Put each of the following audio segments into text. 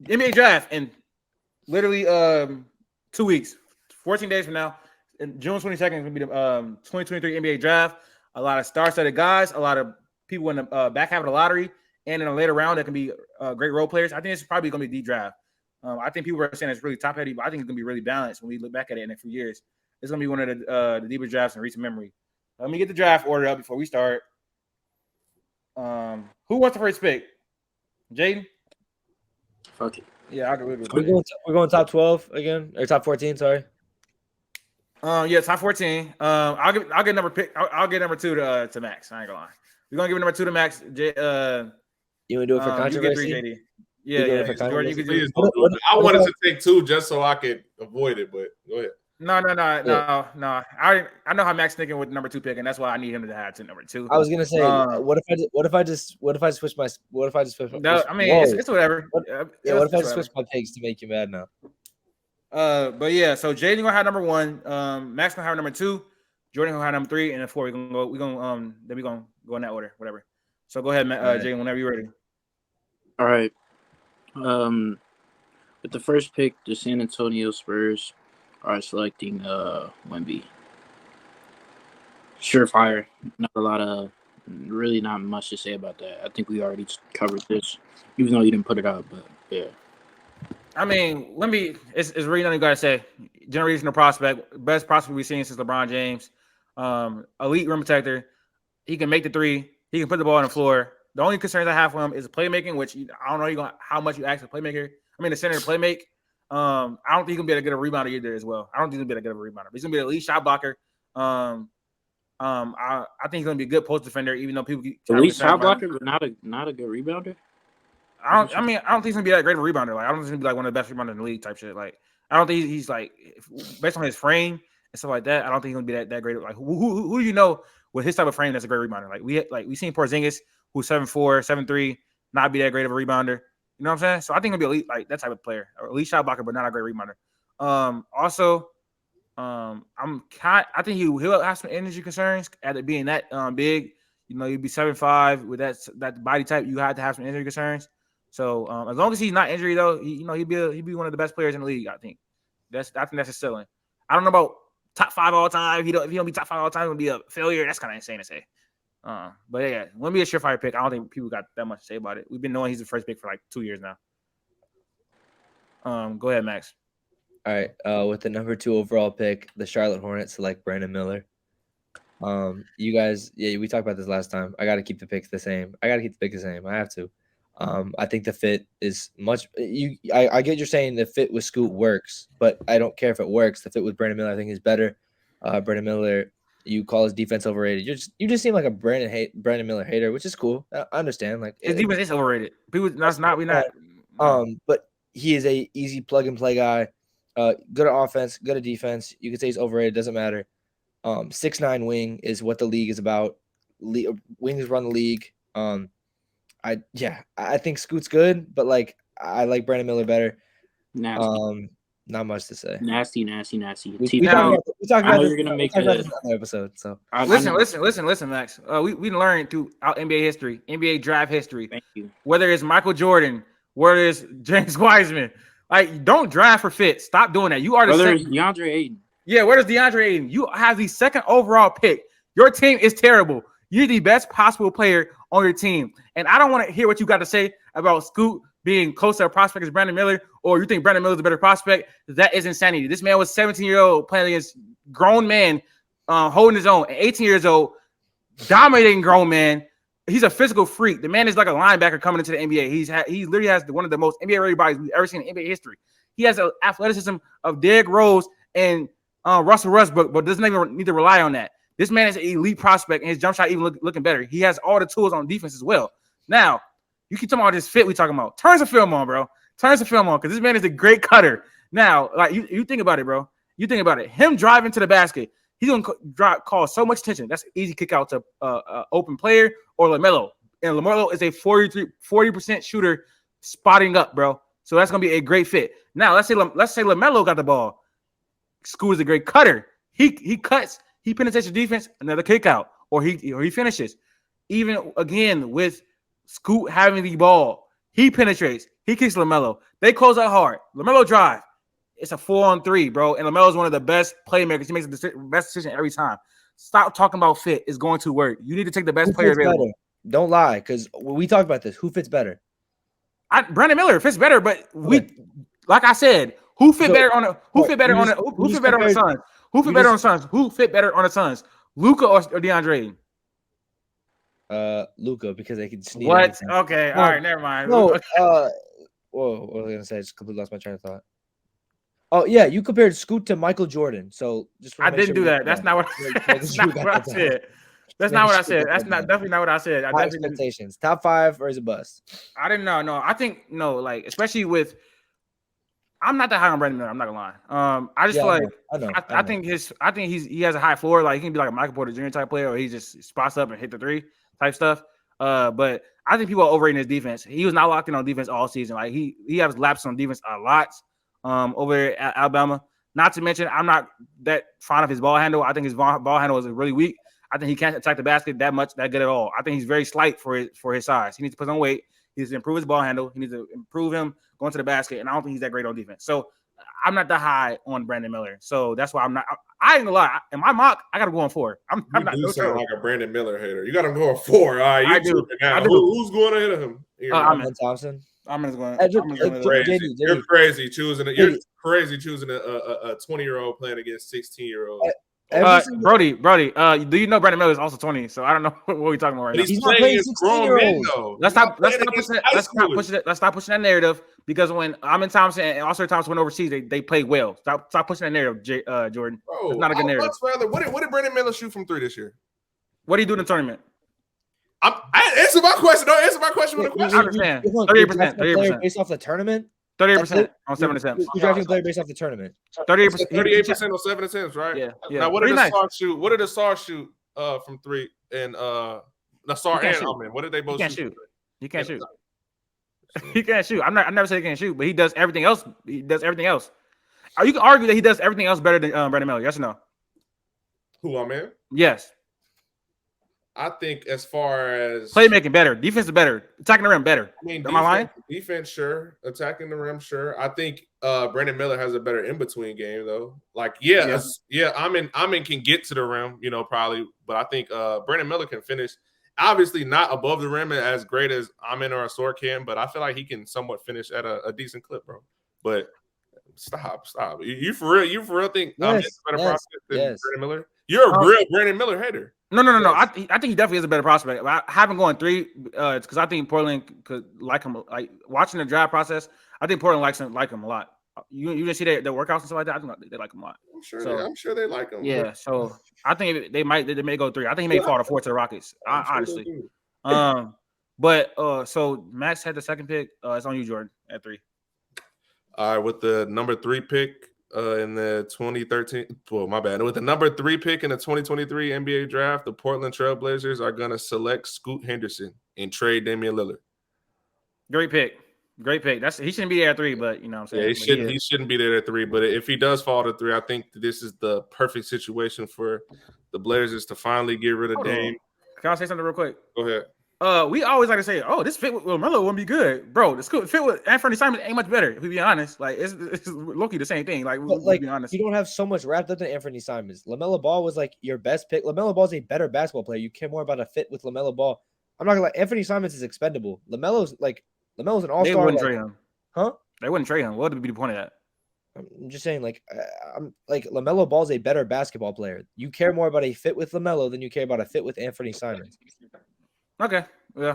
NBA draft in literally 2 weeks, 14 days from now. June 22nd is going to be the 2023 NBA draft. A lot of star-studded guys, a lot of people in the back half of the lottery, and in a later round that can be great role players. I think it's probably going to be the draft. I think people are saying it's really top-heavy, but I think it's going to be really balanced when we look back at it in a few years. It's going to be one of the deepest drafts in recent memory. Let me get the draft order up before we start. Who wants the first pick? Jaedon? Fuck it. Yeah, I'll go with it. We're going top 12 again, or top 14, sorry. Yeah, top 14. I'll get number 2 to Max. I ain't gonna lie. We're gonna give number 2 to Max. You want to do it for controvery? You get 3, JD. Yeah. Jordan, you can do it. I wanted to take 2 just so I could avoid it, but go ahead. No. I know how Max thinking with number 2 pick, and that's why I need him to have to number 2. I was gonna say, what if I just switch my? No, I mean, it's whatever. What if I just switch my picks to make you mad now? But yeah, so Jaedon gonna have number 1, Max gonna have number 2, Jordan gonna have number 3, and then 4 then we gonna go in that order, whatever. So go ahead, Jaedon, whenever you're ready. All right. With the first pick, the San Antonio Spurs are selecting Wemby. Surefire. Really not much to say about that. I think we already covered this, even though you didn't put it out, but yeah. I mean, Wemby is really nothing you gotta say. Generational prospect, best prospect we've seen since LeBron James. Elite rim protector. He can make the 3. He can put the ball on the floor. The only concerns I have for him is playmaking, which I don't know how much you ask a playmaker. I mean, the center to playmake. I don't think he's gonna be able to get a rebounder either as well. I don't think he's gonna be able to get a rebounder. But he's gonna be an elite shot blocker. I think he's gonna be a good post defender, even though people keep elite shot blocker, but not a good rebounder. I don't think he's gonna be that great of a rebounder. Like, I don't think he's gonna be like one of the best rebounders in the league type shit. Like, I don't think he's like, based on his frame and stuff like that, I don't think he's gonna be that great. Like, who do you know with his type of frame that's a great rebounder? Like we seen Porzingis, who's 7'4", 7'3", not be that great of a rebounder. You know what I'm saying? So I think he'll be elite, like that type of player, or elite shot blocker, but not a great rebounder. I think he'll have some energy concerns at it being that big. You know, you'd be 7'5" with that body type. You had to have some injury concerns. So as long as he's not injured, though, he'd be one of the best players in the league. I think that's a ceiling. I don't know about top 5 all time. If he don't be top 5 all time, it'll be a failure. That's kind of insane to say. But yeah, Wemby a surefire pick. I don't think people got that much to say about it. We've been knowing he's the first pick for like 2 years now. Go ahead, Max. All right. With the number 2 overall pick, the Charlotte Hornets select Brandon Miller. You guys, we talked about this last time. I got to keep the picks the same. I have to. I think the fit is much. I get you're saying the fit with Scoot works, but I don't care if it works. The fit with Brandon Miller, I think, is better. Brandon Miller, you call his defense overrated. You just seem like a Brandon Miller hater, which is cool. I understand. Like his defense is overrated. People, that's not. We're not. But he is a easy plug and play guy. Good at offense, good at defense. You could say he's overrated. Doesn't matter. 6'9" wing is what the league is about. Wings run the league. I think Scoot's good, but like I like Brandon Miller better. Nasty. Not much to say. Nasty. We talked about you're gonna make this episode. So listen, Max. We learned throughout NBA history, NBA draft history. Thank you. Whether it's Michael Jordan, whether it's James Wiseman, like don't draft for fit. Stop doing that. You are the second. DeAndre Ayton. Yeah, where does DeAndre Ayton? You have the second overall pick. Your team is terrible. You're the best possible player on your team. And I don't want to hear what you got to say about Scoot being closer to a prospect as Brandon Miller, or you think Brandon Miller is a better prospect. That is insanity. This man was 17-year-old playing against grown men, holding his own. At 18 years old, dominating grown men. He's a physical freak. The man is like a linebacker coming into the NBA. He literally has one of the most NBA-ready bodies we've ever seen in NBA history. He has the athleticism of Derrick Rose and Russell Westbrook, but doesn't even need to rely on that. This man is an elite prospect, and his jump shot even looking better. He has all the tools on defense as well. Now, you keep talking about this fit we talking about. Turn some film on, bro. Turn some film on, because this man is a great cutter. Now, like you think about it, bro. You think about it. Him driving to the basket, he's going to cause so much attention. That's an easy kick out to open player or LaMelo. And LaMelo is a 40% shooter spotting up, bro. So that's going to be a great fit. Now, let's say LaMelo got the ball. Scoot is a great cutter. He cuts. He penetrates the defense, another kick out, or he finishes. Even again with Scoot having the ball, he penetrates. He kicks LaMelo. They close out hard. LaMelo drive. It's a 4-on-3, bro. And LaMelo is one of the best playmakers. He makes the best decision every time. Stop talking about fit. It's going to work. You need to take the best player available. Better? Don't lie, because we talked about this. Who fits better? Brandon Miller fits better, but like I said, who fit better on the Suns? Who fit better on the Suns? Who fit better on the Suns? Luka or DeAndre? Luka, because they can sneak. What? Anything. Okay, all right, never mind. No, whoa, what was I gonna say? I just completely lost my train of thought. Oh yeah, you compared Scoot to Michael Jordan. So just I didn't do that. That's not what I said. That's not what I said. That's definitely not what I said. High expectations. Top 5 or is it bust? I didn't know. No, I think no. Like especially with, I'm not that high on Brandon Miller. I'm not gonna lie. I just feel like I think he has a high floor. Like he can be like a Michael Porter Jr. type player, or he just spots up and hit the 3 type stuff. But I think people are overrating his defense. He was not locked in on defense all season. Like he has lapsed on defense a lot. Over at Alabama. Not to mention, I'm not that fond of his ball handle. I think his ball handle is really weak. I think he can't attack the basket that good at all. I think he's very slight for his size. He needs to put on weight. He needs to improve his ball handle. He needs to improve him going to the basket. And I don't think he's that great on defense. So I'm not that high on Brandon Miller. So that's why I'm not. I ain't gonna lie. In my mock, I got to go on 4. I'm not. You sound like a Brandon Miller hater. You got him going 4. All right, I do. Who's going ahead of him? Amen Thompson. I'm just going. You're crazy choosing it. You're crazy choosing a 20-year-old playing against 16-year-olds. Brody, do you know Brandon Miller is also 20? So I don't know what we're talking about right now. He's not playing 16-year-olds. Let's stop pushing that narrative, because when Amen Thompson and Ausar Thompson went overseas, they played well. Stop pushing that narrative, Jordan. Bro, it's not a good narrative. What did Brandon Miller shoot from 3 this year? What did he do in the tournament? Answer my question. Don't answer my question with a question. I understand. 38%. Based off the tournament? 38% on 7 attempts. You're drafting a player based off the tournament. 38% on 7 attempts, right? Yeah. Now, what did the Stars shoot? What did the Stars shoot from 3? And the Star and Amen, what did they both shoot? He can't shoot. He can't shoot. I never said he can't shoot, but he does everything else. You can argue that he does everything else better than Brandon Miller. Yes or no? Who, Amen? Yes. I think as far as playmaking better, defense is better, attacking the rim better. I mean, am I lying? Defense, sure. Attacking the rim, sure. I think Brandon Miller has a better in-between game, though. Like, Amen can get to the rim, probably, but I think Brandon Miller can finish. Obviously, not above the rim as great as Amen or Ausar can, but I feel like he can somewhat finish at a decent clip, bro. But stop. You for real think Amen's a better prospect than Brandon Miller? You're a real Brandon Miller hater. No. I think he definitely is a better prospect. I haven't gone 3. It's because I think Portland could like him. Like watching the draft process, I think Portland like him a lot. You didn't see their workouts and stuff like that. I think they like him a lot. I'm sure they like him. Yeah. So I think they may go 3. I think he may fall to 4 to the Rockets. Honestly. So Max had the second pick. It's on you, Jordan, at 3. All right, with the number 3 pick. In the 2013, with the number 3 pick in the 2023 NBA draft, the Portland Trailblazers are going to select Scoot Henderson and trade Damian Lillard. Great pick. He shouldn't be there at 3, but you know what I'm saying. Yeah, he shouldn't be there at 3, but if he does fall to 3, I think this is the perfect situation for the Blazers to finally get rid of Dame. Can I say something real quick? Go ahead. We always like to say, this fit with LaMelo wouldn't be good, bro. This fit with Anthony Simons ain't much better. If we be honest, like it's low-key the same thing. Like, we'll be honest. You don't have so much wrapped up in Anthony Simons. LaMelo Ball was like your best pick. LaMelo Ball is a better basketball player. You care more about a fit with LaMelo Ball. I'm not gonna lie. Anthony Simons is expendable. LaMelo's an all-star. They wouldn't trade him, huh? They wouldn't trade him. What would be the point of that? I'm just saying, LaMelo Ball is a better basketball player. You care more about a fit with LaMelo than you care about a fit with Anthony Simons. Okay. Yeah.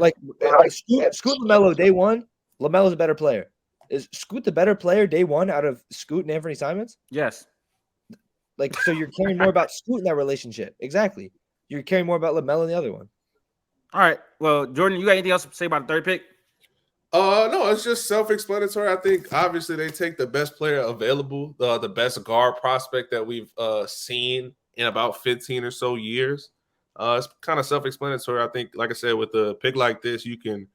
Scoot LaMelo day 1, LaMelo's a better player. Is Scoot the better player day 1 out of Scoot and Anthony Simons? Yes. So you're caring more about Scoot in that relationship. Exactly. You're caring more about LaMelo in the other one. All right. Well, Jordan, you got anything else to say about the 3rd pick? No, it's just self-explanatory. I think obviously they take the best player available, the best guard prospect that we've seen in about 15 or so years. It's kind of self-explanatory. I think, like I said, with a pick like this, you can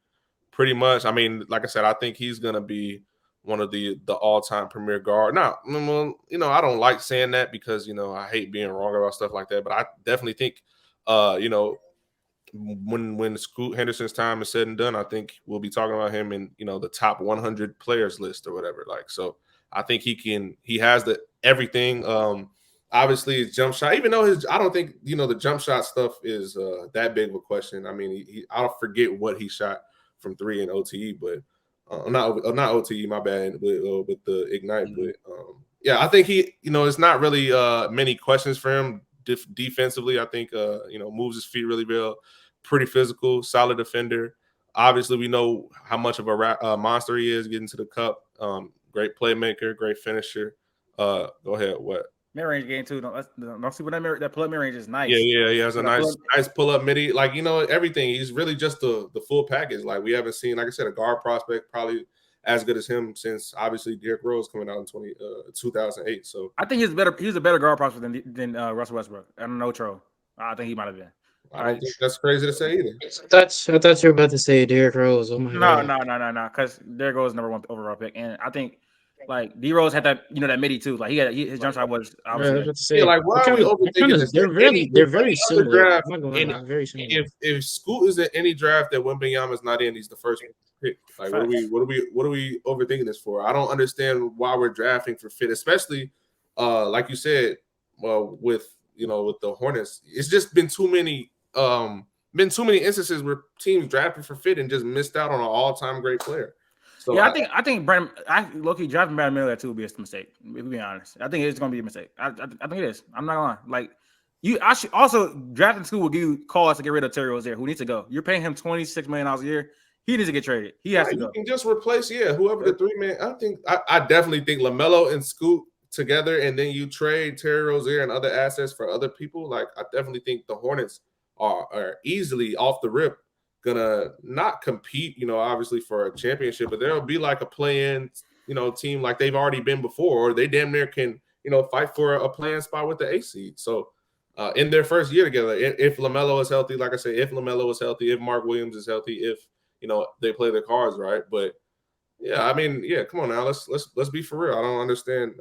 pretty much, like I said, I think he's going to be one of the all-time premier guard. Now, I don't like saying that because, I hate being wrong about stuff like that, but I definitely think, when Scoot Henderson's time is said and done, I think we'll be talking about him in the top 100 players list or whatever. Like, so I think he has the everything. Obviously his jump shot, even though I don't think the jump shot stuff is that big of a question. I mean, I'll forget what he shot from 3 in OTE, but not OTE, my bad, with the Ignite. Mm-hmm. But yeah, I think it's not really many questions for him defensively. I think moves his feet really well, pretty physical, solid defender. Obviously, we know how much of a monster he is getting to the cup. Great playmaker, great finisher. Go ahead. What? Mid-range game too. Don't see what that pull-up mid-range is nice. Yeah. He has a nice pull-up midi. Like, everything. He's really just the full package. Like, we haven't seen, like I said, a guard prospect probably as good as him since obviously Derrick Rose coming out in 2008. So I think he's a better guard prospect than Russell Westbrook. I don't know, Tro. I think he might have been. I don't think that's crazy to say either. I thought you were about to say Derrick Rose. Oh my God. No. Because Derrick Rose is number 1 overall pick, and I think like D Rose had that that midi too. Like his jump shot was obviously. Like, why are we overthinking this? They're very similar. Very similar. If Scoot is in any draft that Wembanyama is not in, he's the first pick. Like, what are we overthinking this for? I don't understand why we're drafting for fit, especially like you said, with the Hornets. It's just been too many instances where teams drafted for fit and just missed out on an all-time great player. So yeah, I think low-key drafting Brandon Miller too would be a mistake. If we be honest, I think it's going to be a mistake. I think it is. I'm not gonna lie. Like I should also drafting school will give you cause to get rid of Terry Rozier, who needs to go. You're paying him $26 million a year. He needs to get traded. He has to go. You can just replace whoever the 3-man. I definitely think LaMelo and Scoot together, and then you trade Terry Rozier and other assets for other people. Like, I definitely think the Hornets are easily off the rip gonna not compete, obviously for a championship, but there'll be like a play-in, team like they've already been before, or they damn near can, fight for a play-in spot with the 8th seed. So in their first year together, if LaMelo is healthy, like I said, if LaMelo is healthy, if Mark Williams is healthy, if they play their cards right. But yeah, I mean, come on now, let's be for real. I don't understand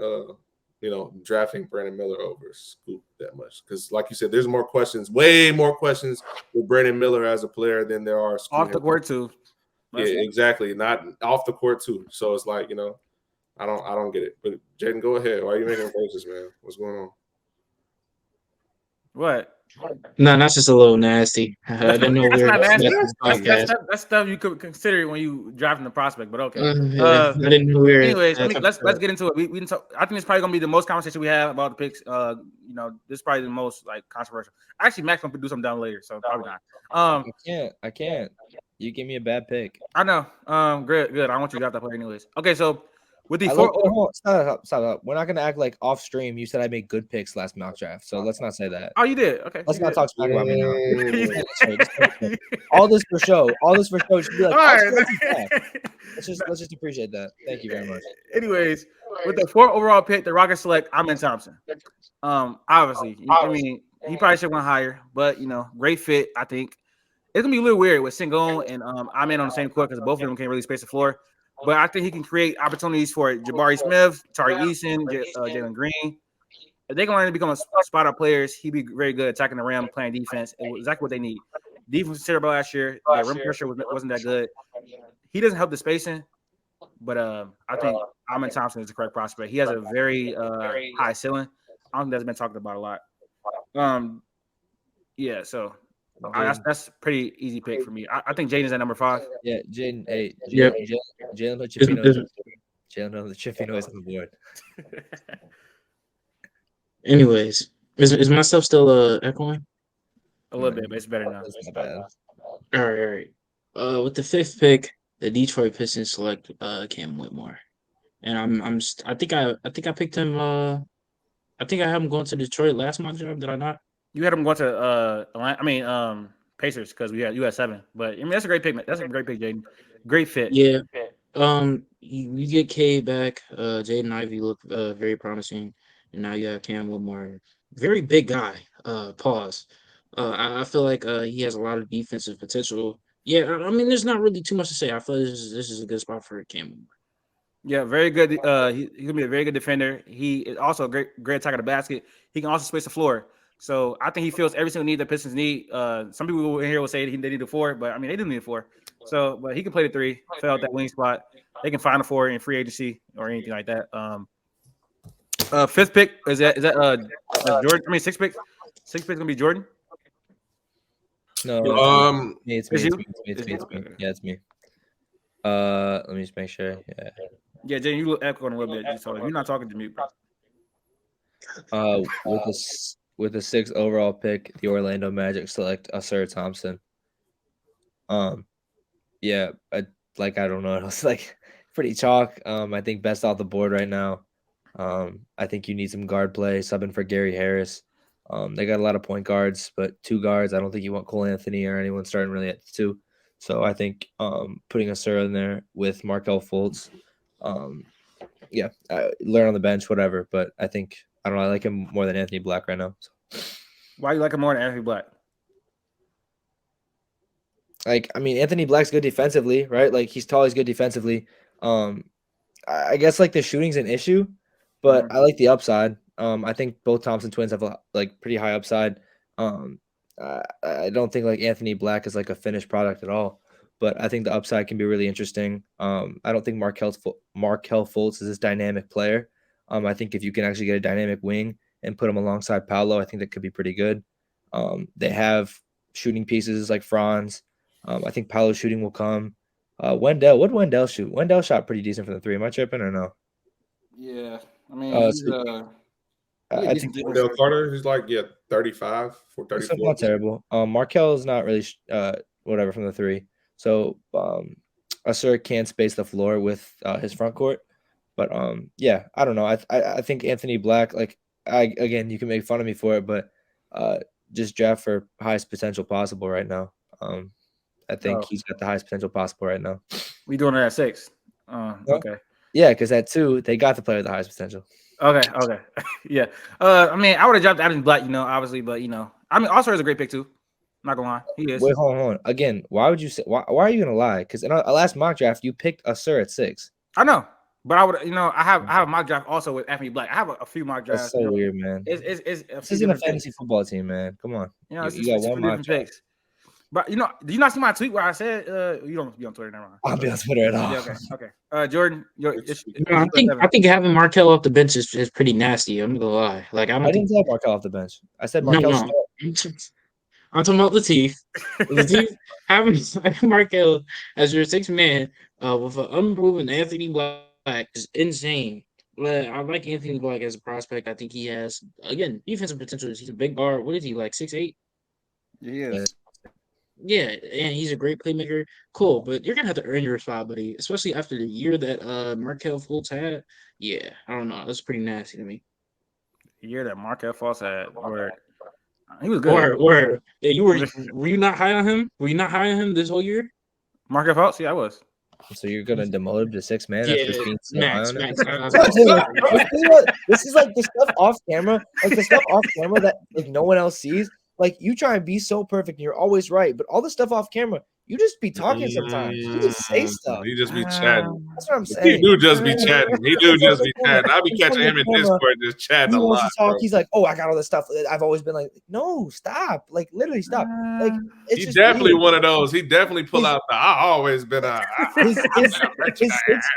drafting Brandon Miller over Scoot that much, because like you said, there's way more questions with Brandon Miller as a player than there are Scoot off the court too. Yeah, exactly. Not off the court too. So it's like, I don't get it. But Jaedon, go ahead. Why are you making faces, man? What's going on? What? No, that's just a little nasty. I didn't know we were that's stuff you could consider when you drafting the prospect, but okay. I didn't know we were. Anyways, let's get into it. We can talk, I think it's probably gonna be the most conversation we have about the picks. This is probably the most like controversial. Actually, Max gonna do something down later, so probably not. I can't. You give me a bad pick. I know. Good. I want you to draft that player anyways. Okay, so with the stop. We're not gonna act like off stream. You said I made good picks last mock draft, so let's not say that. Oh, you did. Okay. Let's not talk smack about me now. All this for show. Should be like. All right. Let's just appreciate that. Thank you very much. Anyways, with the 4th overall pick, the Rockets select Amen Thompson. Obviously, I mean, he probably should have went higher, but great fit. I think it's gonna be a little weird with Sengun and Amen on the same court because both of them can't really space the floor. But I think he can create opportunities for Jabari Smith, Tari Eason, Jalen Green. If they can learn to become spot-up players, he'd be very good attacking the rim, playing defense. It was exactly what they need. Defense was terrible last year. The rim pressure wasn't that good. He doesn't help the spacing, but I think Amen Thompson is the correct prospect. He has a very high ceiling. I don't think that's been talked about a lot. So that's a pretty easy pick for me. I think Jaedon's at number 5. Yeah, Jaedon. Hey, Jalen put the Chippino's on the board. Anyways, is my stuff still echoing? A little bit, but it's better now. That's not bad. All right. With the 5th pick, the Detroit Pistons select Cam Whitmore, and I think I picked him. I think I had him going to Detroit last mock draft. Did I not? You had him going to Pacers because you had 7. But I mean that's a great pick. That's a great pick, Jaedon. Great fit. Yeah. You get K back. Jaden Ivey looked very promising, and now you have Cam Whitmore, very big guy. Pause. I feel like he has a lot of defensive potential. Yeah, I mean, there's not really too much to say. I feel like this is a good spot for Cam Whitmore. Yeah, very good. He's gonna be a very good defender. He is also a great attacker of the basket. He can also space the floor. So I think he feels every single need the Pistons need. Some people in here will say they need a 4, but I mean they do need a 4. So, but he can play the 3, fill out that wing spot. They can find a 4 in free agency or anything like that. 5th pick is that Jordan? I mean 6th pick. 6th pick gonna be Jordan. No, it's me. Yeah, it's me. Let me just make sure. Yeah, Jay, you look echoing a little bit. So if you're not talking to me, bro. With the 6th overall pick, the Orlando Magic select Ausar Thompson. Yeah, I don't know. It's like pretty chalk. I think best off the board right now. I think you need some guard play, subbing for Gary Harris. They got a lot of point guards, but 2 guards. I don't think you want Cole Anthony or anyone starting really at the 2. So I think putting Ausar in there with Markelle Fultz, learn on the bench, whatever. But I think I like him more than Anthony Black right now. So. Why you like him more than Anthony Black? Like, I mean, Anthony Black's good defensively, right? Like, he's tall, he's good defensively. I guess like the shooting's an issue, but I like the upside. I think both Thompson twins have like pretty high upside. I don't think like Anthony Black is like a finished product at all, but I think the upside can be really interesting. I don't think Markelle Fultz is this dynamic player. I think if you can actually get a dynamic wing and put him alongside Paolo, I think that could be pretty good. They have shooting pieces like Franz. I think Paolo's shooting will come. Wendell, what did Wendell shoot? Wendell shot pretty decent from the 3. Am I tripping or no? Yeah, I mean, I think Wendell Carter, he's like 35 for 34. It's not terrible. Markelle is not really whatever from the 3. So Ausar can space the floor with his front court, but I don't know. I think Anthony Black, like again, you can make fun of me for it, but just draft for highest potential possible right now. I think he's got the highest potential possible right now. We doing it at 6. Okay. Yeah, because at 2, they got the player with the highest potential. Okay. Yeah. I mean, I would have dropped Anthony Black, obviously, but I mean, Ausar is a great pick too. I'm not gonna lie, he is. Wait, hold on. Again, why would you say? Why are you gonna lie? Because in our last mock draft, you picked Ausar at 6. I know, but I would, I have a mock draft also with Anthony Black. I have a few mock drafts. That's so weird, man. This isn't a fantasy football team, man. Come on. You got one mock draft. But did you not see my tweet where I said you don't be on Twitter? Never mind. I'll be on Twitter at all. Yeah, okay. Jordan, I think having Markelle off the bench is pretty nasty. I'm not gonna lie. Like I didn't say Markelle off the bench. I said Markelle. No. I'm talking about Latif. Latif having Markelle as your 6th man with an unproven Anthony Black is insane. But I like Anthony Black as a prospect. I think he has again defensive potential. He's a big guard. What is he like 6'8"? Yeah. Yeah, and he's a great playmaker. Cool, but you're gonna have to earn your spot, buddy. Especially after the year that Markelle Fultz had. Yeah, I don't know. That's pretty nasty to me. The year that Markelle Fultz had, he was good. Word. Yeah, were you not high on him? Were you not high on him this whole year? Markelle Fultz? Yeah, I was. So you're gonna demote him to 6 man? Yeah, Max. This is like the stuff off camera, that like no one else sees. Like you try and be so perfect and you're always right, but all the stuff off camera, you just be talking sometimes. You just say stuff. You just be chatting. That's what I'm saying. He do just be chatting. I be catching him in Discord just chatting a lot. Talk, he's like, "Oh, I got all this stuff." I've always been like, "No, stop! Like literally stop!" Like it's he's definitely weird. One of those. He definitely pull out the. I always been a. His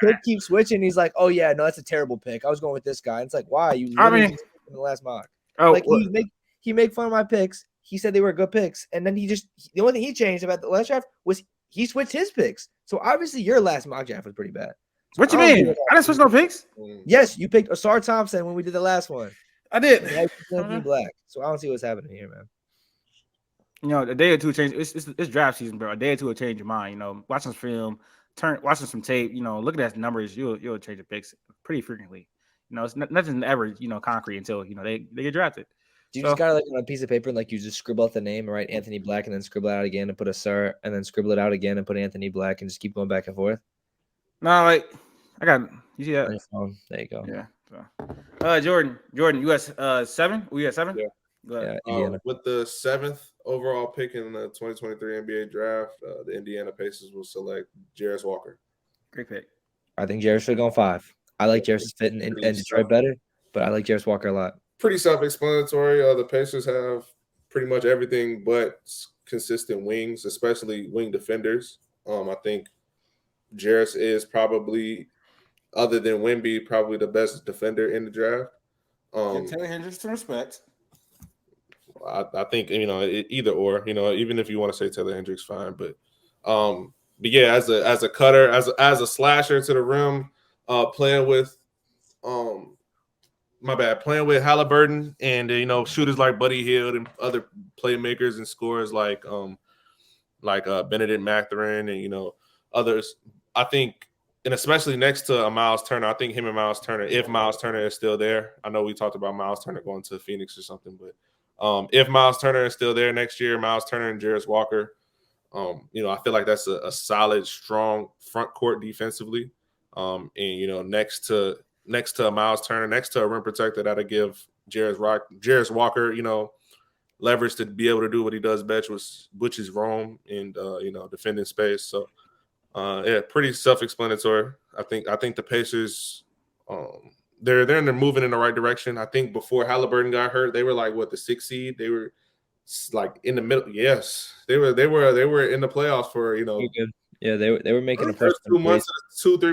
pick keeps switching. He's like, "Oh yeah, no, that's a terrible pick. I was going with this guy." And it's like, why you? In the last mock, he make fun of my picks. He said they were good picks, and then the only thing he changed about the last draft was he switched his picks. So obviously your last mock draft was pretty bad. So what you mean? I didn't switch no picks. Yes, you picked Ausar Thompson when we did the last one. I did. Black. So I don't see what's happening here, man. A day or two change. It's draft season, bro. A day or two will change your mind. Watching some film, watching some tape. Looking at the numbers, you'll change your picks pretty frequently. It's nothing ever concrete until they get drafted. Do you just gotta on a piece of paper and you just scribble out the name and write Anthony Black and then scribble it out again and put Ausar and then scribble it out again and put Anthony Black and just keep going back and forth? No, I got you see that? There you go. Yeah. Jordan, you at 7? We at 7? Yeah. With the 7th overall pick in the 2023 NBA draft, the Indiana Pacers will select Jarace Walker. Great pick. I think Jarace should have gone 5. I like Jarace's fit in Detroit better, but I like Jarace Walker a lot. pretty self-explanatory. The Pacers have pretty much everything but consistent wings, especially wing defenders. I think Jarace is probably, other than Wemby, probably the best defender in the draft. Give Taylor Hendricks some respect. I think either or, even if you want to say Taylor Hendricks, fine. But yeah, as a cutter, as a slasher to the rim, playing with Halliburton and shooters like Buddy Hield and other playmakers and scorers like Benedict Mathurin and others. I think, and especially next to Miles Turner, I think him and Miles Turner, if Miles Turner is still there, I know we talked about Miles Turner going to Phoenix or something, but if Miles Turner is still there next year, Miles Turner and Jarace Walker, I feel like that's a solid, strong front court defensively. And next to Miles Turner, next to a rim protector, that'll give Jarace Walker, leverage to be able to do what he does best, which is roam and defending space. So yeah, pretty self-explanatory. I think the Pacers, they're moving in the right direction. I think before Halliburton got hurt, they were like the 6th seed. They were like in the middle. Yes, they were in the playoffs for Yeah, they were making the the first 3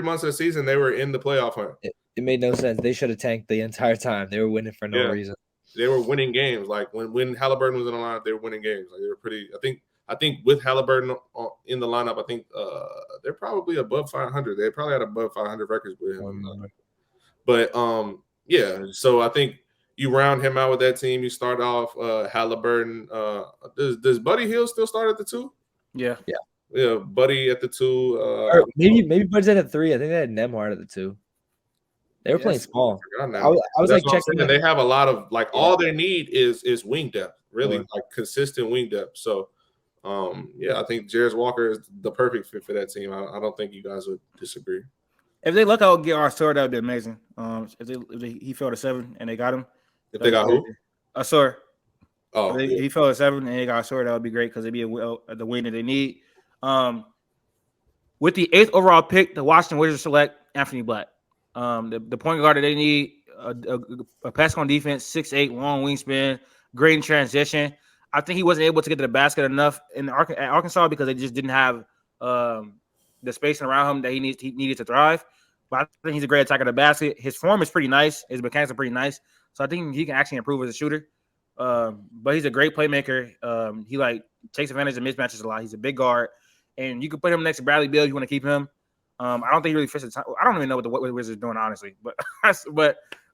months of the season. They were in the playoff hunt. It made no sense. They should have tanked the entire time. They were winning for no reason. They were winning games. Like when Halliburton was in the lineup, they were winning games. Like they were pretty. I think with Halliburton in the lineup, I think they're probably above 500. They probably had above 500 records with him. But yeah. So I think you round him out with that team. You start off Halliburton. Does Buddy Hield still start at the 2? Yeah. Yeah, Buddy at the 2. Maybe Buddy's at the 3. I think they had Nemhard at the 2. They were playing small. I was like checking. They have a lot of all they need is wing depth, really like consistent wing depth. So, I think Jarace Walker is the perfect fit for that team. I don't think you guys would disagree. If they luck out, get Ausar, that would be amazing. If he fell to 7 and they got him. If they got who? Ausar. Oh, if he fell to 7 and they got Ausar, that would be great because they'd be the wing that they need. With the 8th overall pick, the Washington Wizards select Anthony Black. The point guard that they need, a pass on defense, 6'8", long wingspan, great in transition. I think he wasn't able to get to the basket enough at Arkansas because they just didn't have the spacing around him that he needed to thrive. But I think he's a great attacker of the basket. His form is pretty nice. His mechanics are pretty nice. So I think he can actually improve as a shooter. But he's a great playmaker. He takes advantage of mismatches a lot. He's a big guard. And you can put him next to Bradley Beal if you want to keep him. I don't think he really fits the time. I don't even know what the Wizards are doing, honestly. But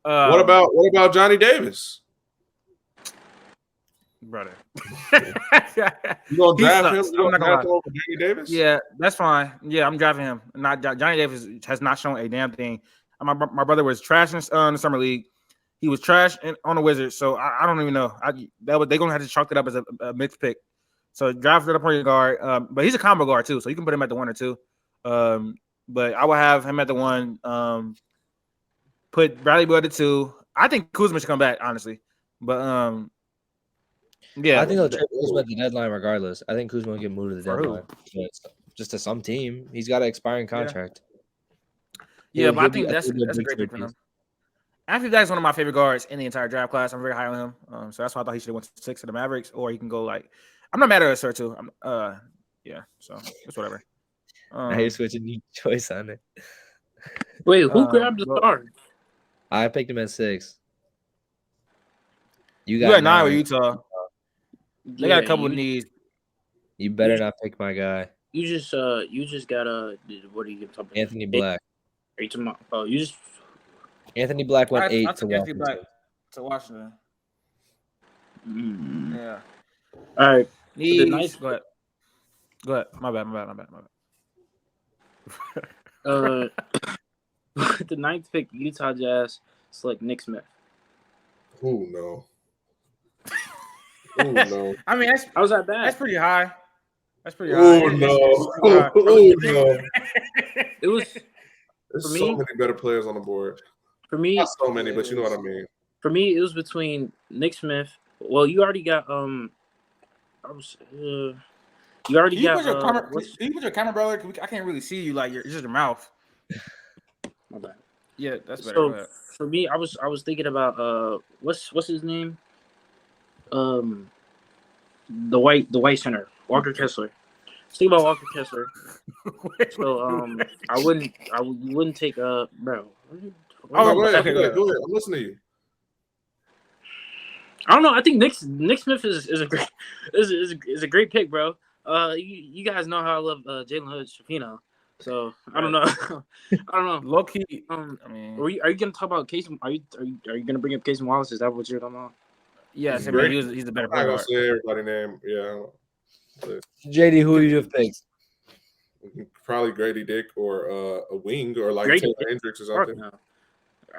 what about Johnny Davis? Brother. You gonna draft him? You gonna draft him over Johnny Davis? Yeah, that's fine. Yeah, I'm drafting him. Johnny Davis has not shown a damn thing. My brother was trash in the summer league. He was trash on the Wizards, so I don't even know. They're gonna have to chalk it up as a mixed pick. So drafted a point guard, but he's a combo guard too, so you can put him at the 1 or 2. But I will have him at the 1. Put Bradley Beal at the 2. I think Kuzma should come back, honestly. But yeah, I think they'll trade Kuzma at the deadline regardless. I think Kuzma will get moved to the deadline. Just to some team, he's got an expiring contract. Yeah, but I think that's a great pick for them. Anthony Black is one of my favorite guards in the entire draft class. I'm very high on him. So that's why I thought he should have went to 6 to the Mavericks, or he can go I'm not mad at Sir too. So it's whatever. Now you're switching your choice on it. Wait, who grabbed the star? I picked him at 6. You got 9 with Utah. They got a couple of needs. You better not pick my guy. You just got what are you talking about? Anthony Black. Are you talking about? Oh, you just Anthony Black went 8 to Anthony Washington. Black to Washington. Yeah. All right. Needs. Go ahead. My bad. With the 9th pick, Utah Jazz select Nick Smith. Oh no. Oh no. I mean, how's that bad? That's pretty high. Oh no. Oh no. It was. There's so many better players on the board. For me, not so many, but you know what I mean. For me, it was between Nick Smith. Well, you already got you already got. Can you put your camera, brother? I can't really see you. It's just your mouth. My bad. Yeah, that's better. So for me, I was thinking about what's his name? The white center, Walker Kessler. Think about Walker Kessler. So you wouldn't take bro. Okay, Go ahead. I'm listening to you. I don't know. I think Nick Smith is a great is a great pick, bro. You guys know how I love Jalen Hood-Schifino, so I don't know. I don't know. Low key. I mean, are you gonna talk about Cason? Are you gonna bring up Cason Wallace? Is that what you're talking about? Yes, I mean he's the better I'm not player. gonna say everybody's name. Yeah. JD, who would you have picked? Probably Grady Dick or a wing or like Grady Taylor Dick? Hendricks or something. No.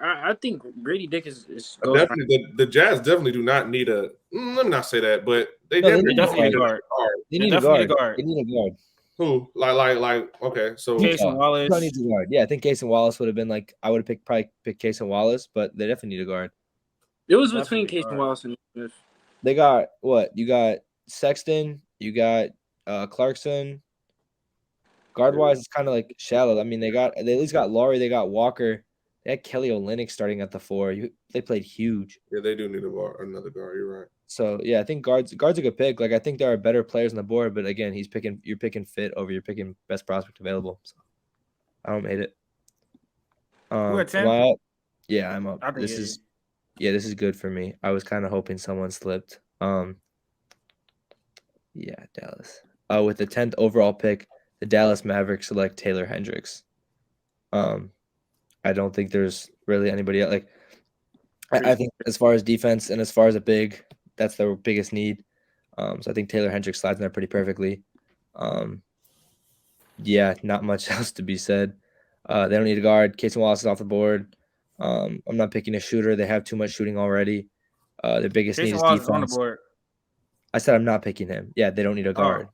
I think Grady Dick is definitely the Jazz definitely do not need a. Let me not say that, but they definitely definitely need a guard. They need a guard. They need a guard. Who? Like okay, so Cason Wallace. Who needs a guard? Yeah, I think Cason Wallace would have been like I would have probably picked Cason Wallace, but they definitely need a guard. It was between Cason Wallace and Smith. They got what? You got Sexton, you got Clarkson. Guard wise, it's kind of like shallow. I mean, they at least got Laurie, they got Walker, they had Kelly Olynyk starting at the 4. They played huge. Yeah, they do need another guard. You're right. So yeah, I think guard's a good pick. Like I think there are better players on the board, but again, you're picking fit over you're picking best prospect available. So I don't hate it. You at 10? Am I up? Yeah, I'm up. I think This is good for me. I was kind of hoping someone slipped. Yeah, Dallas. With the 10th overall pick, the Dallas Mavericks select Taylor Hendricks. I don't think there's really anybody else. Like, I think as far as defense and as far as a big, that's their biggest need. So I think Taylor Hendricks slides in there pretty perfectly. Yeah, not much else to be said. They don't need a guard. Cason Wallace is off the board. I'm not picking a shooter. They have too much shooting already. Their biggest need is defense. On the board. I said I'm not picking him. Yeah, they don't need a guard.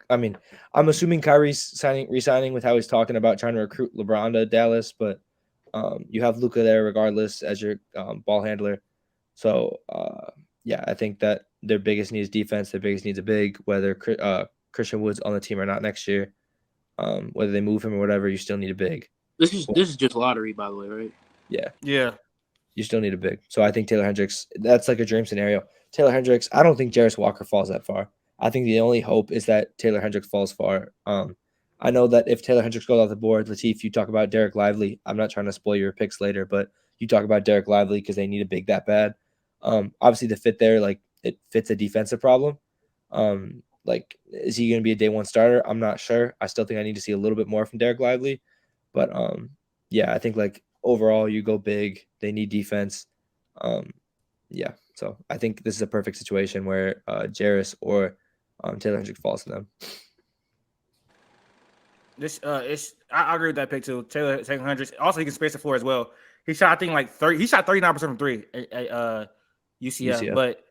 I'm assuming Kyrie's re-signing with how he's talking about trying to recruit LeBron to Dallas, but you have Luka there regardless as your ball handler. So yeah, I think that their biggest need is defense. Their biggest need is a big. Whether Christian Wood's on the team or not next year, whether they move him or whatever, you still need a big. This is just lottery, by the way, right? Yeah. You still need a big. So I think Taylor Hendricks, that's like a dream scenario. Taylor Hendricks, I don't think Jarace Walker falls that far. I think the only hope is that Taylor Hendricks falls far. I know that if Taylor Hendricks goes off the board, Latif, you talk about Dereck Lively. I'm not trying to spoil your picks later, but you talk about Dereck Lively because they need a big that bad. Obviously, the fit there, like it fits a defensive problem. Like, is he going to be a day one starter? I'm not sure. I still think I need to see a little bit more from Dereck Lively. But yeah, I think like overall, you go big. They need defense. Yeah, so I think this is a perfect situation where Jarace or Taylor Hendricks falls to them. I agree with that pick too. Taylor Hendricks. Also, he can space the floor as well. He shot, I think, like 30. He shot 39% from 3 at UCF. But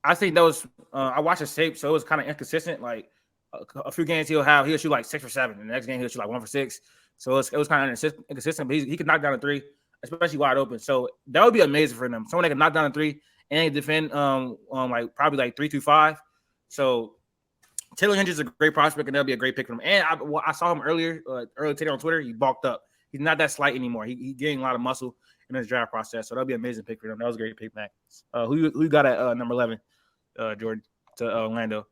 I think that was I watched his tape, so it was kind of inconsistent. Like a few games he'll shoot like 6 or 7. The next game he'll shoot like 1 for 6. So it was kind of inconsistent. But he could knock down a 3, especially wide open. So that would be amazing for them. Someone that can knock down a 3 and defend like probably like 3-5. So Taylor Hendricks is a great prospect, and that'll be a great pick for him. And I saw him earlier today on Twitter. He bulked up. He's not that slight anymore. He gained a lot of muscle in his draft process. So that'll be an amazing pick for him. That was a great pick, Mac. Who you got at number 11, Jordan, to Orlando?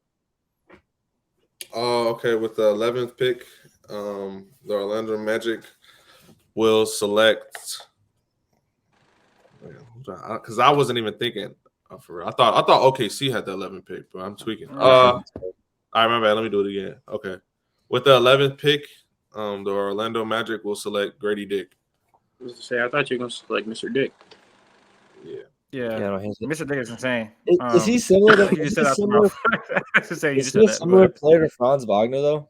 Okay, with the 11th pick, the Orlando Magic will select. Because I wasn't even thinking for real. I thought OKC had the 11th pick, but I'm tweaking. I remember. Let me do it again. Okay, with the 11th pick, the Orlando Magic will select Grady Dick. I was to say, I thought you were going to select Mr. Dick. Yeah. Mr. Dick is insane. Is he similar to? Is he a similar player to Franz Wagner though?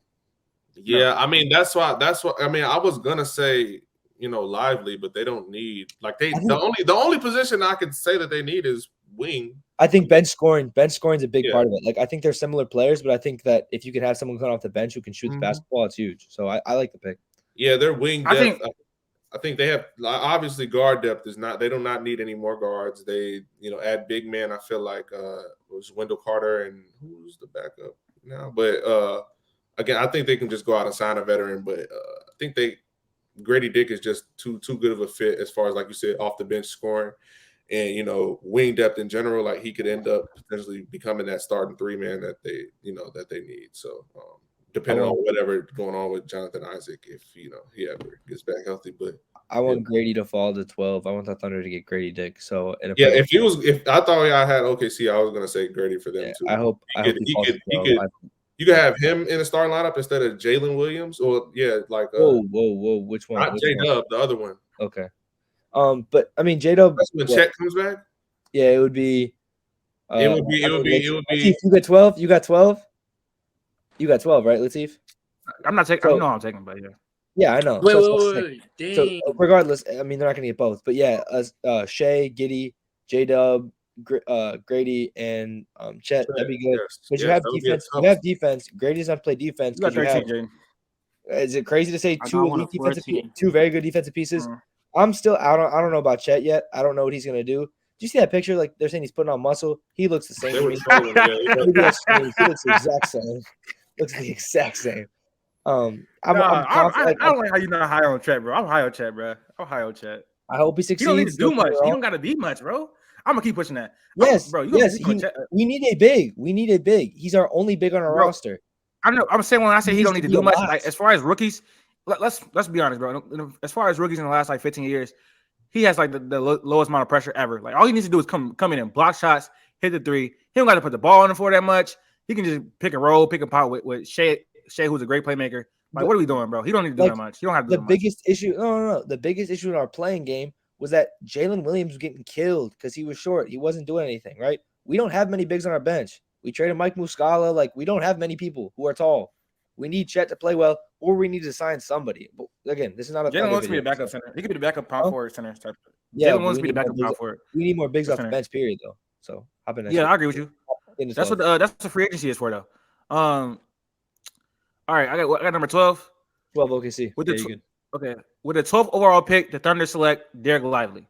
Yeah, no. I mean that's why. I mean, I was gonna say Lively, but they don't need the only position I could say that they need is wing. I think bench scoring is a big part of it. Like I think they're similar players, but I think that if you could have someone come off the bench who can shoot the basketball, it's huge. So I like the pick. Yeah, their wing depth. I think they have obviously guard depth is not. They do not need any more guards. They add big men. I feel like it was Wendell Carter and who's the backup now. But again, I think they can just go out and sign a veteran. But I think they Grady Dick is just too good of a fit as far as, like you said, off the bench scoring and, you know, wing depth in general. Like, he could end up potentially becoming that starting 3-man that they need. So depending on whatever going on with Jonathan Isaac, if, you know, he ever gets back healthy. But I want Grady to fall to 12. I want the Thunder to get Grady Dick. So if I thought I had OKC, I was gonna say Grady for them too. I hope you could have him in the starting lineup instead of Jalen Williams, or whoa, which one? Not J-Dub, the other one. Okay. But I mean J-Dub. That's when Chet comes back. Yeah, it would be. It would be. Latif, you got 12. You got 12. You got 12, right, Latif? I'm not taking. I know I'm taking, but yeah. Yeah, I know. Wait. Dang. So regardless, I mean they're not gonna get both, but yeah, Shea, Giddey, J-Dub, Grady, and Chet. That'd be good. Because you have defense. You have defense. Grady's not play defense. You got 13, is it crazy to say two very good defensive pieces? I'm still I don't know about Chet yet. I don't know what he's gonna do. Do you see that picture? Like they're saying he's putting on muscle. He looks the same. He looks the exact same. Looks the exact same. I don't like how you're not high on Chet, bro. I'm high on Chet, bro. I'm high on Chet. I hope he succeeds. He don't need to do much. He don't got to be much, bro. I'm gonna keep pushing that. Yes, bro. We need a big. We need a big. He's our only big on our roster. I know. I'm saying when I say he don't need to do much, like as far as rookies, let's be honest, bro. As far as rookies in the last like 15 years, he has like the lowest amount of pressure ever. Like all he needs to do is come in and block shots, hit the three. He don't got to put the ball on the floor that much. He can just pick and roll, pick and pop with Shea, who's a great playmaker. Like, what are we doing, bro? He don't need to do that much. He don't have to do the biggest issue. No. The biggest issue in our playing game was that Jalen Williams was getting killed because he was short. He wasn't doing anything, right? We don't have many bigs on our bench. We traded Mike Muscala. Like, we don't have many people who are tall. We need Chet to play well, or we need to sign somebody. But again, this is not a Jalen wants to be a backup center. He could be the backup power forward center. Yeah, Jalen wants to be the backup power forward. We need more bigs off the bench, period, though. So hop in. Yeah, I agree with you. That's what free agency is for, though. All right, I got number 12. 12 OKC. With the with the 12th overall pick, the Thunder select Dereck Lively.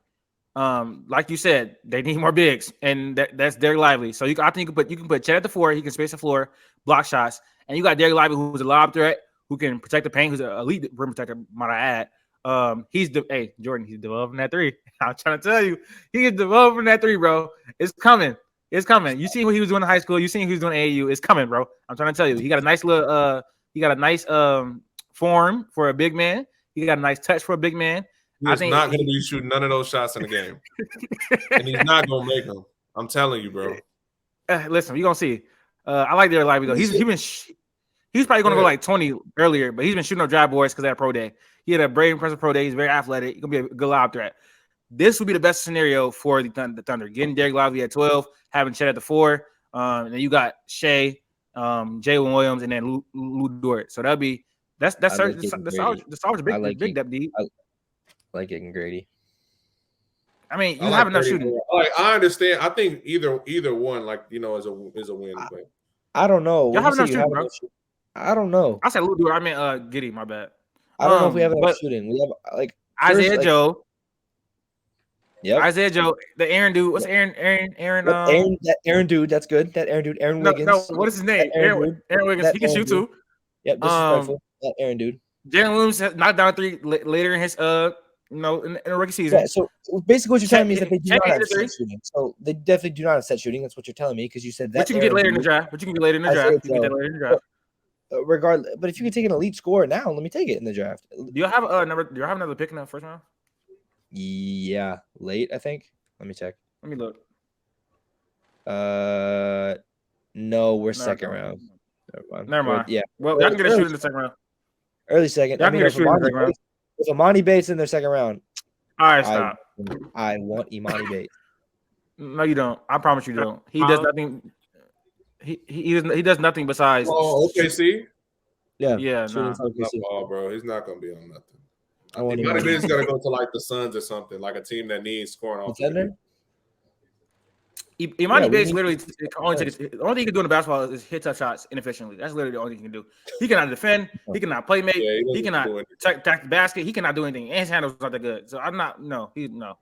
Like you said, they need more bigs, and that's Dereck Lively. So I think you can put Chet at the 4. He can space the floor, block shots, and you got Dereck Lively, who's a lob threat, who can protect the paint, who's an elite rim protector, might I add. Jordan, he's developing that 3. I'm trying to tell you, he is developing that 3, bro. It's coming. It's coming. You see what he was doing in high school. You seen what he was doing at AAU. It's coming, bro. I'm trying to tell you. He got a nice little. He got a nice form for a big man. He got a nice touch for a big man. He's not going to be shooting none of those shots in the game, and he's not going to make them. I'm telling you, bro. Listen, you're gonna see. I like Dereck Lively though. He's probably gonna go like 20 earlier, but he's been shooting up drive boards because of that pro day. He had a very impressive pro day. He's very athletic. He's gonna be a good lob threat. This would be the best scenario for the Thunder. Getting Dereck Lively at 12, having Chet at the 4, and then you got Shea, Jalen Williams, and then Lou Dort. So that's always a big depth deep. I like getting Grady. I mean, you have enough shooting. Like, I understand. I think either one, like, you know, is a win. But I don't know. You have enough shooting, bro. I don't know. I said Lou Dort. I meant Giddey. My bad. I don't know if we have enough shooting. We have like Isaiah Joe. Yep. Isaiah Joe, the Aaron dude. What's Aaron? That Aaron dude. That's good. That Aaron dude. Aaron Wiggins. No, what is his name? Aaron Wiggins. He can shoot too. Yep. Disrespectful. That Aaron dude. Jalen Williams knocked down 3 later in his in the rookie season. Yeah, so basically what you're telling me is that they do not have set shooting. So they definitely do not have set shooting. That's what you're telling me because you said that. But you can get later in the draft. You can get that later in the draft. Regardless, but if you can take an elite scorer now, let me take it in the draft. Do you have another pick in the first round? Yeah, late, I think. Let me check. Let me look. No, we're second round. Never mind. Yeah. Well, y'all can get a shooter in the second round. Early second. Y'all can get a shooter in the second round. If Imani Bates in their second round. All right, stop. I want Imani Bates. No, you don't. I promise you don't. He does nothing. He does nothing besides. Oh, OKC. Yeah. Ball, bro. He's not gonna be on nothing. Imani Bates gotta go to like the Suns or something, like a team that needs scoring off. Imani Bates literally the only thing he can do in basketball is hit tough shots inefficiently. That's literally the only thing he can do. He cannot defend. He cannot play make. He cannot attack the basket. He cannot do anything. And his handle's not that good. So I'm not. No. No.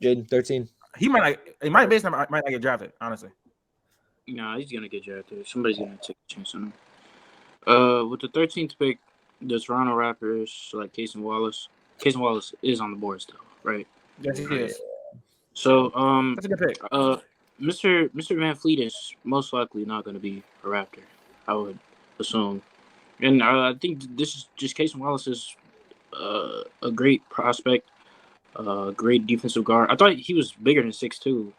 Jaedon 13. Imani Bates might not get drafted. Honestly. Nah, he's gonna get drafted. Somebody's gonna take a chance on him. With the 13th pick, The Toronto Raptors select Cason Wallace. Cason Wallace is on the board still, right? Yes, he is. So, That's a good pick. Mr. Van Fleet is most likely not going to be a Raptor, I would assume. And I think this is just Cason Wallace is a great prospect, great defensive guard. I thought he was bigger than 6'2",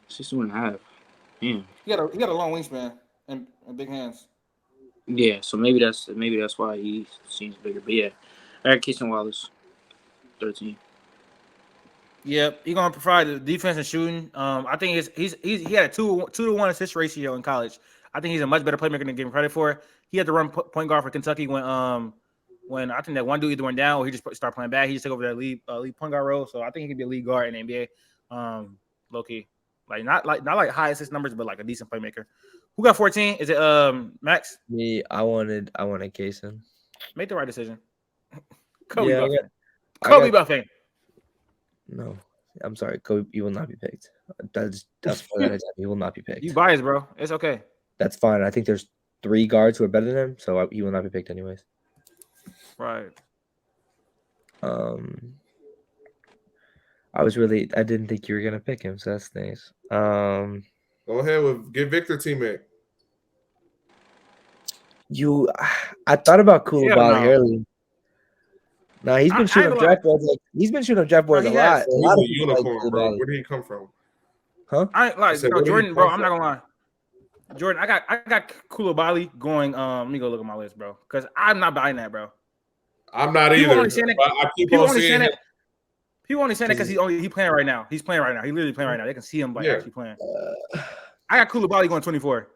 6'2.5". Damn. He got a long wingspan and big hands. Yeah, so maybe that's why he seems bigger. But yeah, all right, Cason Wallace, 13. Yep, he's gonna provide the defense and shooting. I think he had a 2-to-1 assist ratio in college. I think he's a much better playmaker than giving credit for. He had to run point guard for Kentucky when I think that one dude either went down or he just started playing bad. He just took over that lead point guard role. So I think he could be a lead guard in the NBA. Low key, not like high assist numbers, but like a decent playmaker. Who got 14? Is it Max? Me, I wanted Cason. Make the right decision. Kobe Yeah, Buffett. I Kobe got- Buffett. No, I'm sorry, Kobe. You will not be picked. That's what that is. He will not be picked. You biased, bro. It's okay. That's fine. I think there's 3 guards who are better than him, so he will not be picked anyways. Right. I didn't think you were gonna pick him, so that's nice. Go ahead with get Victor teammate. I thought about Koulibaly no. early. No, he's been shooting up draft boards. He's been shooting up draft boards a lot. He's lot a of people unicorn, like bro. Koulibaly. Where did he come from? Huh? I ain't like said, bro, where did he Jordan, come bro. I'm from? not gonna lie. Jordan, I got Koulibaly going. Let me go look at my list, bro, because I'm not buying that, bro. I'm not People either. only saying it- But I keep People on only seeing saying it. that. People only saying that because he playing right now. He's playing right now. He literally playing right now. They can see him actually playing. I got Koulibaly going 24.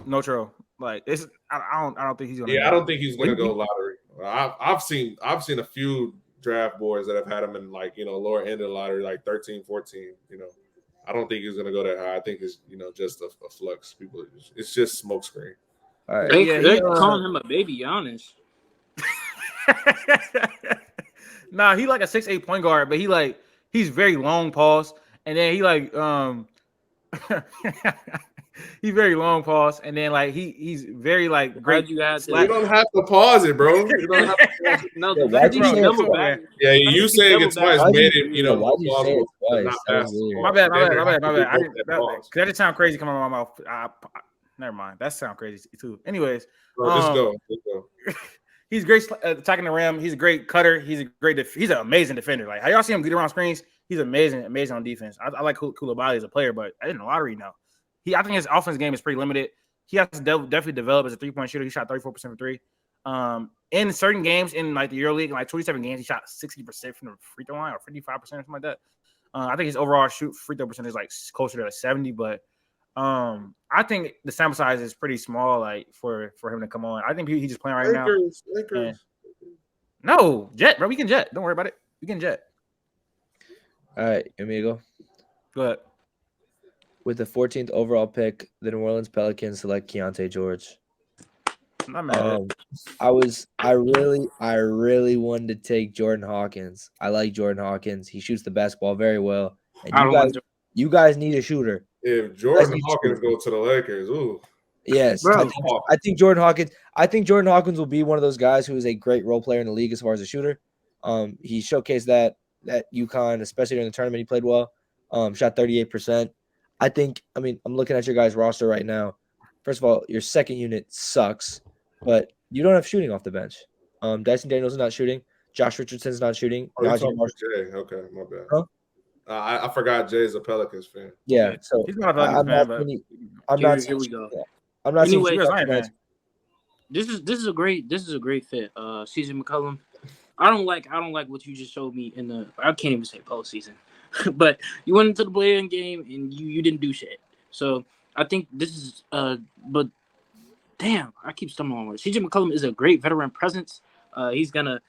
No troll. Like it's I don't think he's gonna. Yeah, I don't think he's gonna go lottery. I've seen a few draft boards that have had him in like lower end of the lottery, like 13, 14. I don't think he's gonna go that high. I think it's just a flux. People, it's just smokescreen. All right. They're calling him a baby Giannis. Nah, he like a 6'8" point guard, but he's very long pause, and then he he's very long pause, and then he's very great. You had You don't have to pause it, bro. You don't have to pause it. No, Yeah, why'd you say it double twice? back. Yeah, you saying it twice Why'd made you- it, why'd you say it plausible, but twice? not That was fast. weird. My bad. I Both that pause. that just sound crazy coming out of my mouth. Never mind. That sound crazy too. Anyways, Bro, just go. Just go. he's great attacking the rim. He's a great cutter. He's an amazing defender. Like how y'all see him get around screens, he's amazing on defense. I like Koulibaly as a player, but I didn't know lottery now. I think his offense game is pretty limited. He has to definitely develop as a 3-point shooter. He shot 34% from 3. In certain games in the EuroLeague, in 27 games, he shot 60% from the free throw line or 55% or something like that. I think his overall free throw percentage is closer to 70, but I think the sample size is pretty small, for him to come on. I think he's just playing right now. Lakers. No, Jet, bro. We can Jet. Don't worry about it. We can Jet. All right, you want me to go? Go ahead. With the 14th overall pick, the New Orleans Pelicans select Keyonte George. I'm not mad at it. I really wanted to take Jordan Hawkins. I like Jordan Hawkins. He shoots the basketball very well. And you guys need a shooter. If Jordan Hawkins go to the Lakers, ooh. Yes, Bro. I think Jordan Hawkins will be one of those guys who is a great role player in the league as far as a shooter. He showcased that UConn, especially during the tournament, he played well. Shot 38%. I'm looking at your guys' roster right now. First of all, your second unit sucks, but you don't have shooting off the bench. Dyson Daniels is not shooting. Josh Richardson's not shooting. Oh, you're talking about Jay. Okay, my bad. Huh? I forgot Jay's a Pelicans fan. Yeah, so He's not a Pelicans fan, but Here we go. I'm not Anyway, saying He was Zion fan. This is a great fit. CJ McCollum. I don't like what you just showed me in the. I can't even say postseason, but you went into the play-in game and you didn't do shit. So I think this is but damn, I keep stumbling on words. CJ McCollum is a great veteran presence. He's gonna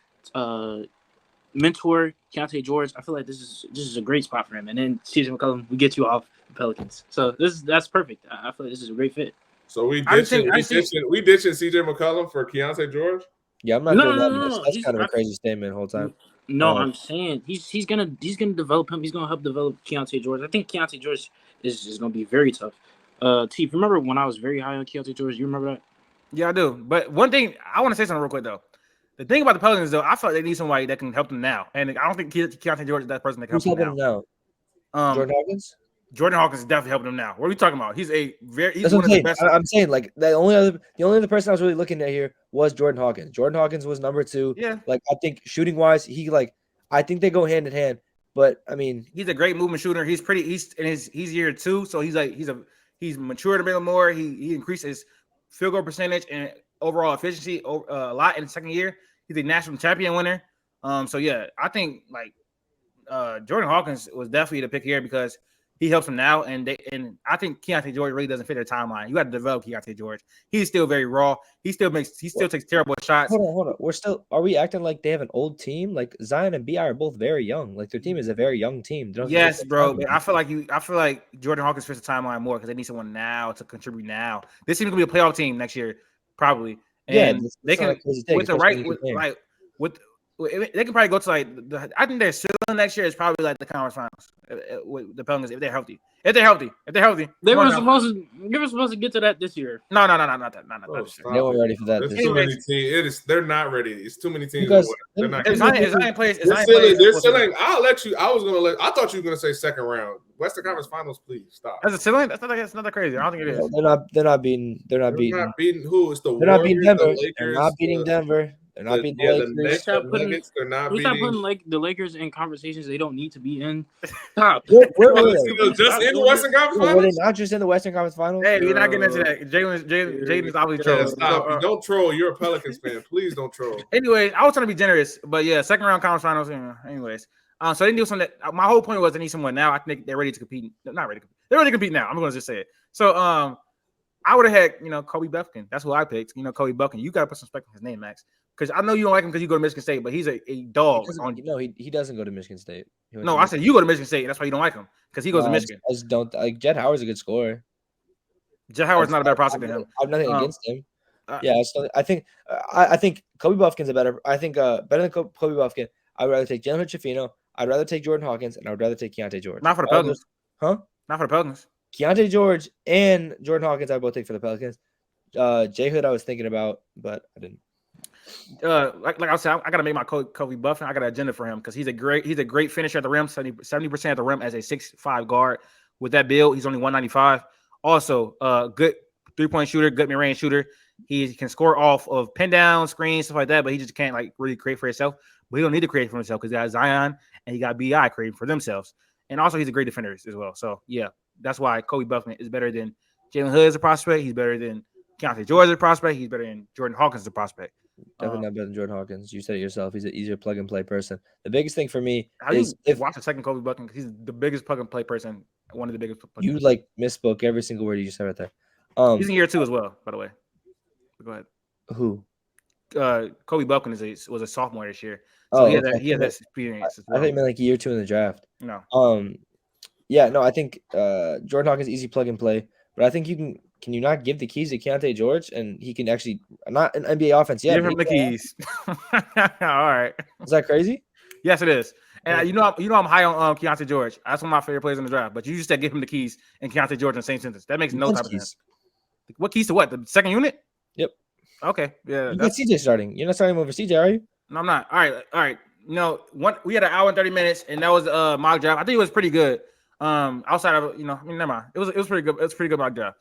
mentor Keyonte George. I feel like this is a great spot for him. And then CJ McCollum, we get you off the Pelicans. So that's perfect. I feel like this is a great fit. So we ditching CJ McCollum for Keyonte George? Yeah, I'm not doing that much. No. That's kind of a crazy statement the whole time. No, I'm saying he's gonna develop him. He's gonna help develop Keyonte George. I think Keyonte George is gonna be very tough. T, remember when I was very high on Keyonte George? You remember that? Yeah, I do. But one thing I want to say something real quick though. The thing about the Pelicans, though, I feel like they need somebody that can help them now, and I don't think Keyonte George is that person that can Who's help them helping now. them now? Jordan Hawkins? Jordan Hawkins is definitely helping them now. What are we talking about? He's That's one of the what best. I'm saying. Like the only other person I was really looking at here was Jordan Hawkins. Jordan Hawkins was number 2. Yeah. Like I think shooting wise, I think they go hand in hand. But I mean, he's a great movement shooter. He's year 2, so he's matured a bit more. He increased his field goal percentage and overall efficiency a lot in the second year. He's a national champion winner. So yeah, I think like Jordan Hawkins was definitely the pick here because he helps them now, and I think Keyonte George really doesn't fit their timeline. You got to develop Keyonte George. He's still very raw. He still takes terrible shots. Hold on. Are we acting like they have an old team? Like Zion and BI are both very young. Like their team is a very young team. Yes, bro. But I feel like Jordan Hawkins fits the timeline more because they need someone now to contribute now. This team's gonna be a playoff team next year, probably. And they can with the right they can probably go to I think their ceiling next year is probably like the conference finals with the Pelicans if they're healthy. They were supposed to get to that this year. No, not that. They weren't ready for that. There's too many teams. They're not ready. It's too many teams. They're not. Is Zion plays? They're ceiling. I thought you were gonna say second round. Western Conference Finals, please stop. That's a ceiling. That's not that crazy. I don't think it is. They're not beating who? It's the Warriors. They're not beating Denver. They're not beating Denver. They're not beating the Lakers. We stop putting the Lakers in conversations they don't need to be in. Stop. Just in the Western Conference Finals? Were they not just in the Western Conference Finals? Hey, you're not getting into that. Jaedon is obviously trolling. Stop. Don't troll. You're a Pelicans fan. Please don't troll. Anyways, I was trying to be generous, but yeah, second round conference finals. Anyways, so they need something. My whole point was they need someone now. I think they're ready to compete. Not ready to compete. They're ready to compete now. I'm going to just say it. So I would have had Kobe Buffkin. That's who I picked. Kobe Buffkin. You got to put some respect on his name, Max. Because I know you don't like him because you go to Michigan State, but he's a dog. He doesn't go to Michigan State. No, I said you go to Michigan State, and that's why you don't like him because he goes to Michigan. I just don't like Jett Howard's a good scorer. Jett Howard's not a better prospect than him. I have nothing against him. I think Kobe Buffkin's better than Kobe Buffkin. I would rather take Jalen Hood-Schifino. I'd rather take Jordan Hawkins, and I would rather take Keyonte George. Not for the Pelicans. Huh? Not for the Pelicans. Keontae George and Jordan Hawkins I both take for the Pelicans. J Hood I was thinking about, but I didn't. Like I said, I gotta make my Kobe Buffkin. I got an agenda for him because he's a great finisher at the rim, 70% at the rim as a 6'5" guard. With that build, he's only 195. Also, good 3-point shooter, good mid-range shooter. He can score off of pin down, screens, stuff like that, but he just can't really create for himself. But he don't need to create for himself because he got Zion and he got BI creating for themselves. And also, he's a great defender as well. So yeah, that's why Kobe Buffkin is better than Jalen Hood as a prospect. He's better than Keyonte George as a prospect. He's better than Jordan Hawkins as a prospect. Definitely not better than Jordan Hawkins. You said it yourself. He's an easier plug and play person. The biggest thing for me is watch the second Kobe Buffkin because he's the biggest plug and play person. One of the biggest. You misspoke every single word you just said right there. He's in year 2 as well, by the way. Go ahead. Who? Kobe Buffkin was a sophomore this year, so he had that experience. I think he meant year 2 in the draft. No. I think Jordan Hawkins easy plug and play, but I think you can. Can you not give the keys to Keyonte George and he can actually not an NBA offense yet? Give him the keys. All right. Is that crazy? Yes, it is. And I'm high on Keyonte George. That's one of my favorite players in the draft. But you just said give him the keys and Keyonte George in the same sentence. That makes no type of sense. What keys to what? The second unit? Yep. Okay. Yeah. You got CJ starting. You're not starting over CJ, are you? No, I'm not. All right. We had an hour and 30 minutes, and that was mock draft. I think it was pretty good. Outside of never mind. It was pretty good. It was pretty good mock draft.